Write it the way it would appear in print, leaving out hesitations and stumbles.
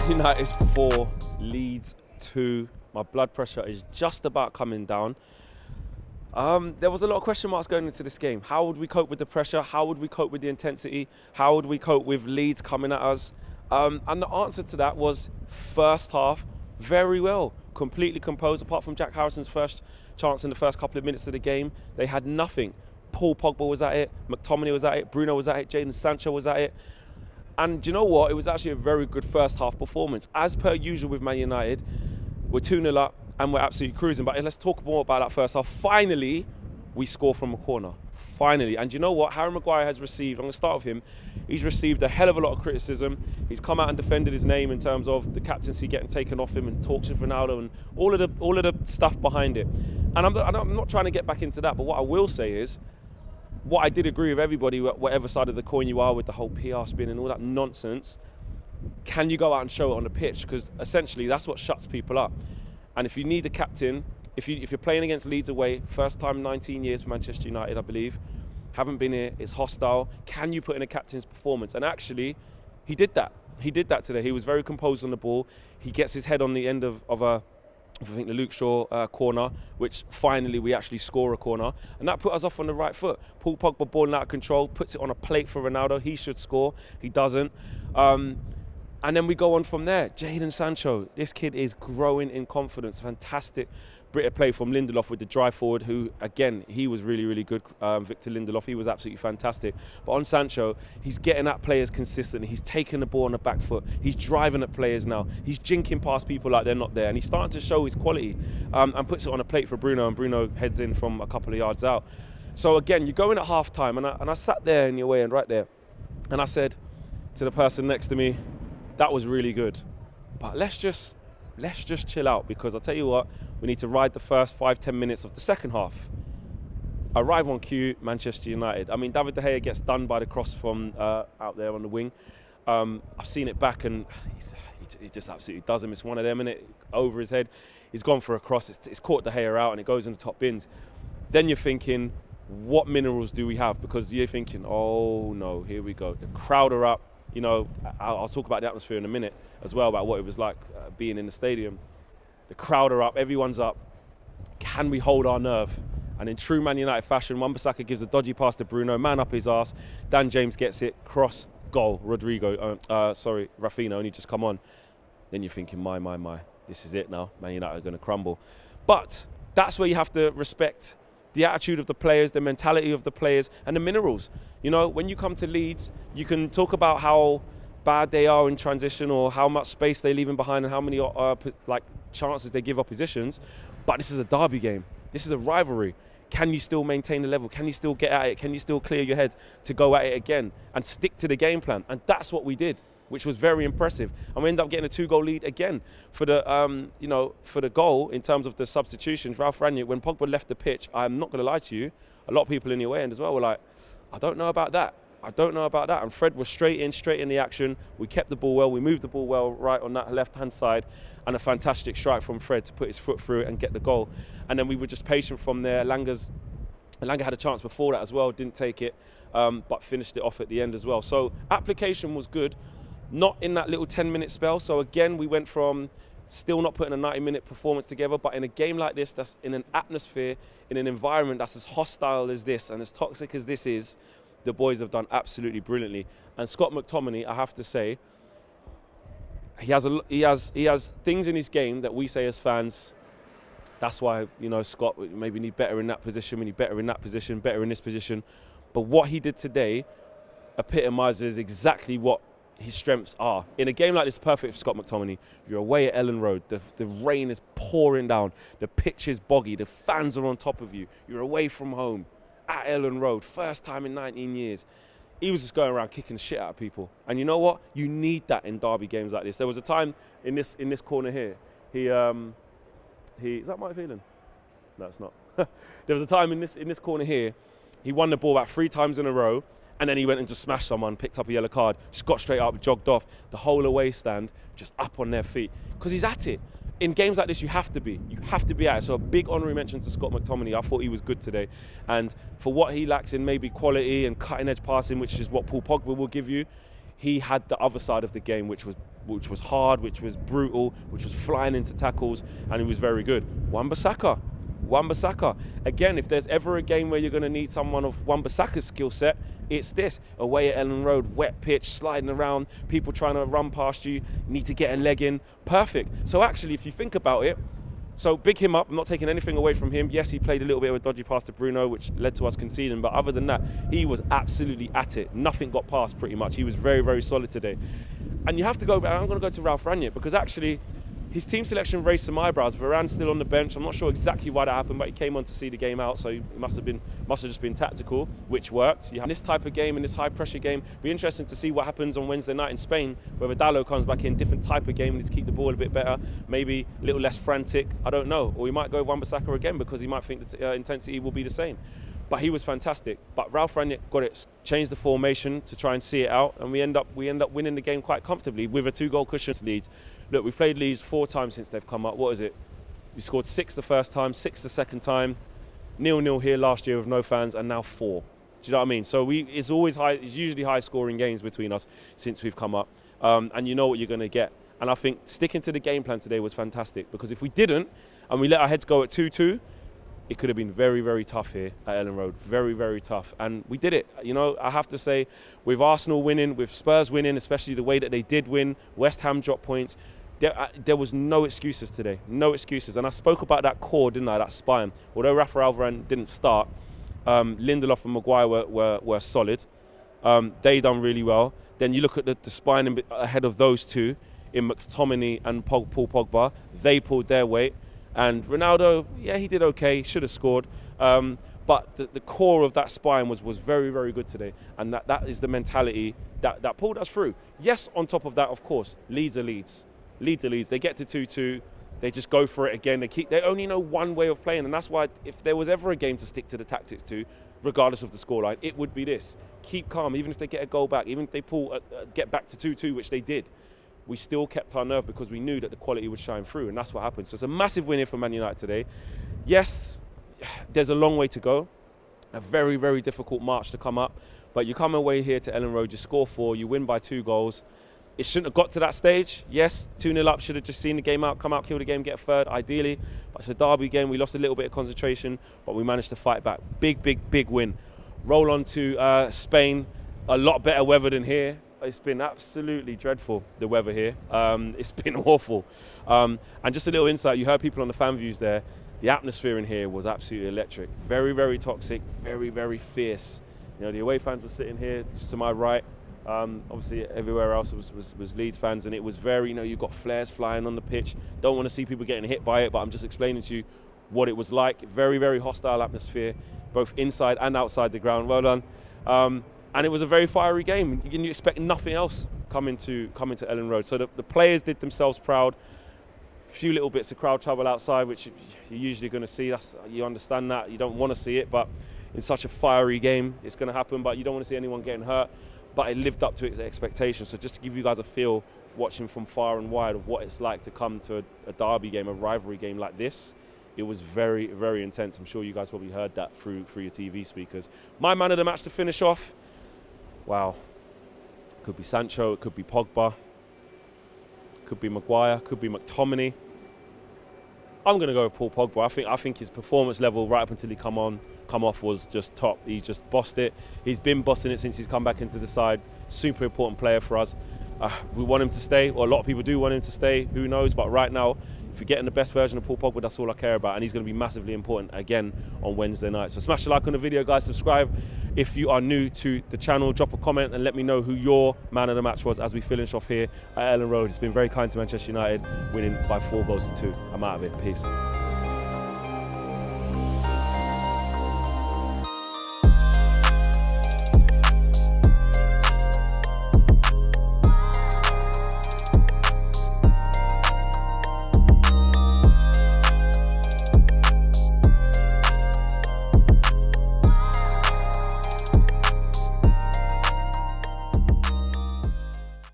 Man United 4, Leeds 2. My blood pressure is just about coming down. There was a lot of question marks going into this game. How would we cope with the pressure? How would we cope with the intensity? How would we cope with Leeds coming at us? And the answer to that was first half, very well. Completely composed, apart from Jack Harrison's first chance in the first couple of minutes of the game. They had nothing. Paul Pogba was at it, McTominay was at it, Bruno was at it, Jadon Sancho was at it. And do you know what? It was actually a very good first half performance. As per usual with Man United, we're 2-0 up and we're absolutely cruising. But let's talk more about that first half. Finally, we score from a corner. Finally. And do you know what? Harry Maguire has received, I'm going to start with him, he's received a hell of a lot of criticism. He's come out and defended his name in terms of the captaincy getting taken off him and talks with Ronaldo and all of the stuff behind it. And I'm not trying to get back into that, but what I will say is, what I did agree with everybody, whatever side of the coin you are, with the whole PR spin and all that nonsense, can you go out and show it on the pitch? Because essentially that's what shuts people up. And if you need a captain, if you're playing against Leeds away, first time in 19 years for Manchester United, I believe, haven't been here, it's hostile, can you put in a captain's performance? And actually, he did that. He did that today. He was very composed on the ball. He gets his head on the end of I think the Luke Shaw corner, which finally we actually score a corner. And that put us off on the right foot. Paul Pogba balling out of control, puts it on a plate for Ronaldo. He should score. He doesn't. And then we go on from there. Jadon Sancho, this kid is growing in confidence. Fantastic bit of play from Lindelof with the drive forward, who, again, he was really, really good. Victor Lindelof, he was absolutely fantastic. But on Sancho, he's getting at players consistently. He's taking the ball on the back foot. He's driving at players now. He's jinking past people like they're not there. And he's starting to show his quality and puts it on a plate for Bruno, and Bruno heads in from a couple of yards out. So, again, you go in at half-time, and I sat there in your way and right there, and I said to the person next to me, that was really good. But let's just chill out, because I'll tell you what, we need to ride the first 5-10 minutes of the second half. Arrive on cue, Manchester United. I mean, David De Gea gets done by the cross from out there on the wing. I've seen it back, and he just absolutely does him. It's one of them, and it over his head. He's gone for a cross. It's caught De Gea out, and it goes in the top bins. Then you're thinking, what minerals do we have? Because you're thinking, oh no, here we go. The crowd are up. You know, I'll talk about the atmosphere in a minute as well, about what it was like being in the stadium. The crowd are up, everyone's up. Can we hold our nerve? And in true Man United fashion, Wan-Bissaka gives a dodgy pass to Bruno, man up his arse. Dan James gets it, cross, goal. Rafinha only just come on. Then you're thinking, my, this is it now. Man United are going to crumble. But that's where you have to respect the attitude of the players, the mentality of the players, and the minerals. You know, when you come to Leeds, you can talk about how bad they are in transition, or how much space they're leaving behind, and how many chances they give oppositions. But this is a derby game. This is a rivalry. Can you still maintain the level? Can you still get at it? Can you still clear your head to go at it again and stick to the game plan? And that's what we did, which was very impressive. And we ended up getting a 2-goal lead again for the, for the goal in terms of the substitutions. Ralph Rangnick, when Pogba left the pitch, I'm not going to lie to you, a lot of people in the away end as well were like, I don't know about that. I don't know about that. And Fred was straight in the action. We kept the ball well. We moved the ball well right on that left-hand side, and a fantastic strike from Fred to put his foot through it and get the goal. And then we were just patient from there. Elanga had a chance before that as well, didn't take it, but finished it off at the end as well. So application was good, not in that little 10-minute spell. So again, we went from still not putting a 90-minute performance together, but in a game like this, that's in an atmosphere, in an environment that's as hostile as this and as toxic as this is, the boys have done absolutely brilliantly. And Scott McTominay, I have to say, he has things in his game that we say as fans, that's why, you know, Scott, maybe need better in that position, we need better in that position, better in this position. But what he did today epitomises exactly what his strengths are. In a game like this, perfect for Scott McTominay. You're away at Ellen Road, the rain is pouring down, the pitch is boggy, the fans are on top of you, you're away from home at Ellen Road, first time in 19 years. He was just going around kicking shit out of people. And you know what? You need that in derby games like this. There was a time in this corner here, is that Mike Phelan? No, it's not. There was a time in this corner here, he won the ball about 3 times in a row, and then he went and just smashed someone, picked up a yellow card, just got straight up, jogged off. The whole away stand just up on their feet, because he's at it. In games like this, you have to be at it. So a big honorary mention to Scott McTominay. I thought he was good today. And for what he lacks in maybe quality and cutting edge passing, which is what Paul Pogba will give you, he had the other side of the game, which was which was hard, which was brutal, which was flying into tackles, and he was very good. Wan-Bissaka. Again, if there's ever a game where you're going to need someone of Wan-Bissaka's skill set, it's this. Away at Ellen Road, wet pitch, sliding around, people trying to run past you, need to get a leg in. Perfect. So actually, if you think about it, so big him up. I'm not taking anything away from him. Yes, he played a little bit of a dodgy pass to Bruno, which led to us conceding. But other than that, he was absolutely at it. Nothing got past pretty much. He was very, very solid today. And you have to go back. I'm going to go to Ralph Rangnick because actually, his team selection raised some eyebrows. Varane's still on the bench. I'm not sure exactly why that happened, but he came on to see the game out, so he must have just been tactical, which worked. You have this type of game, in this high-pressure game, be interesting to see what happens on Wednesday night in Spain, whether Dalot comes back in, different type of game, needs to keep the ball a bit better, maybe a little less frantic, I don't know. Or he might go with Wan-Bissaka again because he might think the intensity will be the same. But he was fantastic. But Ralph Rangnick got it, changed the formation to try and see it out, and we end up winning the game quite comfortably with a 2-goal cushion lead. Look, we've played Leeds 4 times since they've come up. What is it? We scored 6 the first time, 6 the second time, 0-0 here last year with no fans, and now 4. Do you know what I mean? So it's always high. It's usually high-scoring games between us since we've come up, and you know what you're going to get. And I think sticking to the game plan today was fantastic because if we didn't, and we let our heads go at 2-2. It could have been very, very tough here at Ellen Road. Very, very tough. And we did it. You know, I have to say, with Arsenal winning, with Spurs winning, especially the way that they did win, West Ham dropped points, there was no excuses today. No excuses. And I spoke about that core, didn't I, that spine. Although Rafael Varane didn't start, Lindelof and Maguire were solid. They done really well. Then you look at the spine ahead of those two, in McTominay and Paul Pogba. They pulled their weight. And Ronaldo, yeah, he did okay, should have scored. But the core of that spine was very, very good today. And that is the mentality that pulled us through. Yes, on top of that, of course, Leeds are Leeds. Leeds are Leeds. They get to 2-2. They just go for it again. They only know one way of playing. And that's why if there was ever a game to stick to the tactics to, regardless of the scoreline, it would be this. Keep calm, even if they get a goal back, even if they get back to 2-2, which they did. We still kept our nerve because we knew that the quality would shine through, and that's what happened. So it's a massive win here for Man United today. Yes, there's a long way to go, a very, very difficult march to come up, but you come away here to Ellen Road, you score 4, you win by 2 goals. It shouldn't have got to that stage. Yes, 2-0 up, should have just seen the game out, come out, kill the game, get a third, ideally. But it's a derby game, we lost a little bit of concentration, but we managed to fight back. Big, big, big win. Roll on to Spain, a lot better weather than here. It's been absolutely dreadful, the weather here. It's been awful. And just a little insight, you heard people on the fan views there. The atmosphere in here was absolutely electric. Very, very toxic, very, very fierce. You know, the away fans were sitting here just to my right. Obviously, everywhere else was Leeds fans, and it was very, you know, you've got flares flying on the pitch. Don't want to see people getting hit by it, but I'm just explaining to you what it was like. Very, very hostile atmosphere, both inside and outside the ground. Well done. And it was a very fiery game. You expect nothing else coming to Ellen Road. So the players did themselves proud. A few little bits of crowd trouble outside, which you're usually going to see. You understand that. You don't want to see it, but in such a fiery game, it's going to happen. But you don't want to see anyone getting hurt. But it lived up to its expectations. So just to give you guys a feel, watching from far and wide, of what it's like to come to a derby game, a rivalry game like this, it was very, very intense. I'm sure you guys probably heard that through your TV speakers. My man of the match to finish off. Wow, could be Sancho, it could be Pogba, could be Maguire, could be McTominay. I'm going to go with Paul Pogba. I think his performance level right up until he come off was just top. He just bossed it. He's been bossing it since he's come back into the side. Super important player for us. We want him to stay, or a lot of people do want him to stay. Who knows? But right now, if you're getting the best version of Paul Pogba, that's all I care about, and he's going to be massively important again on Wednesday night. So smash a like on the video, guys. Subscribe if you are new to the channel. Drop a comment and let me know who your man of the match was as we finish off here at Ellen Road. It's been very kind to Manchester United, winning by 4 goals to 2. I'm out of it. Peace.